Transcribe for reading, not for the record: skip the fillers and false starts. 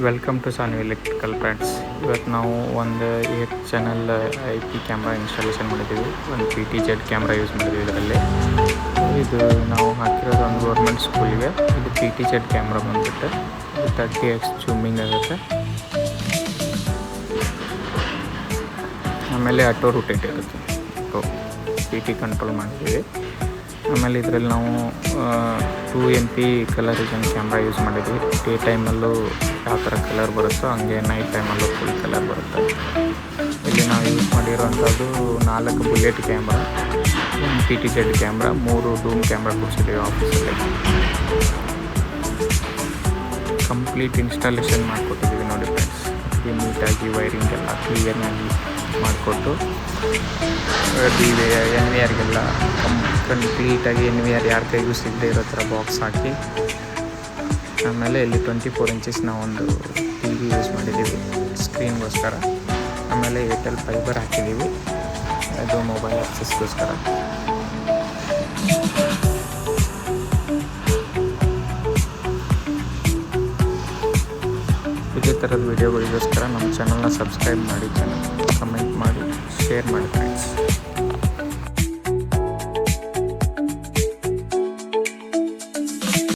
Welcome to Sanvi electrical friends. ಇವತ್ತು ನಾವು ಒಂದು 8 ಚಾನಲ್ IP ಕ್ಯಾಮ್ರಾ ಇನ್ಸ್ಟಾಲೇಷನ್ ಮಾಡಿದ್ದೀವಿ. ಒಂದು PTZ ಕ್ಯಾಮ್ರಾ ಯೂಸ್ ಮಾಡಿದ್ದೀವಿ. ಇದರಲ್ಲಿ ಇದು ನಾವು ಹಾಕಿರೋದು ಒಂದು ಗೌರ್ಮೆಂಟ್ ಸ್ಕೂಲಿಗೆ. ಇದು PTZ ಕ್ಯಾಮ್ರಾ ಬಂದುಬಿಟ್ಟು ಇದು 30x ಜೂಮಿಂಗ್ ಆಗುತ್ತೆ. ಆಮೇಲೆ ಆಟೋ ರೊಟೇಟ್ ಇರುತ್ತೆ. PT ಕಂಟ್ರೋಲ್ ಮಾಡಿದ್ದೀವಿ. ಆಮೇಲೆ ಇದರಲ್ಲಿ ನಾವು 2MP ಕಲರಿಷನ್ ಕ್ಯಾಮ್ರಾ ಯೂಸ್ ಮಾಡಿದ್ವಿ. ಡೇ ಟೈಮಲ್ಲೂ ಯಾವ ಥರ ಕಲರ್ ಬರುತ್ತೋ ಹಂಗೆ ನೈಟ್ ಟೈಮಲ್ಲೂ ಫುಲ್ ಕಲರ್ ಬರುತ್ತೆ. ಇಲ್ಲಿ ನಾವು ಯೂಸ್ ಮಾಡಿರೋವಂಥದ್ದು 4 bullet camera, 1 PTZ camera, 3 dome camera ಕೊಡ್ಸಿದ್ದೀವಿ ಆಫೀಸಲ್ಲಿ. ಕಂಪ್ಲೀಟ್ ಇನ್ಸ್ಟಾಲೇಷನ್ ಮಾಡಿಕೊಟ್ಟಿದ್ದೀವಿ ನೋಡಿ ಫ್ರೆಂಡ್ಸ್. ನೀಟಾಗಿ ವೈರಿಂಗ್ ಎಲ್ಲ ಕ್ಲಿಯರ್ನಾಗಿ ಮಾಡಿಕೊಟ್ಟು NVRಗೆಲ್ಲ ಕಂಪ್ಲೀಟಾಗಿ NVR ಯಾರ ಕೈಗೂ ಸಿಗದೆ ಇರೋ ಥರ ಬಾಕ್ಸ್ ಹಾಕಿ, ಆಮೇಲೆ ಇಲ್ಲಿ 24 ಇಂಚಸ್ ನಾವೊಂದು TV ಯೂಸ್ ಮಾಡಿದ್ದೀವಿ ಸ್ಕ್ರೀನ್ಗೋಸ್ಕರ. ಆಮೇಲೆ ಏರ್ಟೆಲ್ ಫೈಬರ್ ಹಾಕಿದ್ದೀವಿ, ಅದು ಮೊಬೈಲ್ ಆಕ್ಸೆಸ್ಗೋಸ್ಕರ. ಇದೇ ಥರದ ವೀಡಿಯೋಗಳಿಗೋಸ್ಕರ ನಮ್ಮ ಚಾನಲ್ನ ಸಬ್ಸ್ಕ್ರೈಬ್ ಮಾಡಿ, ಕಮೆಂಟ್ ಮಾಡಿ, ಶೇರ್ ಮಾಡಿ.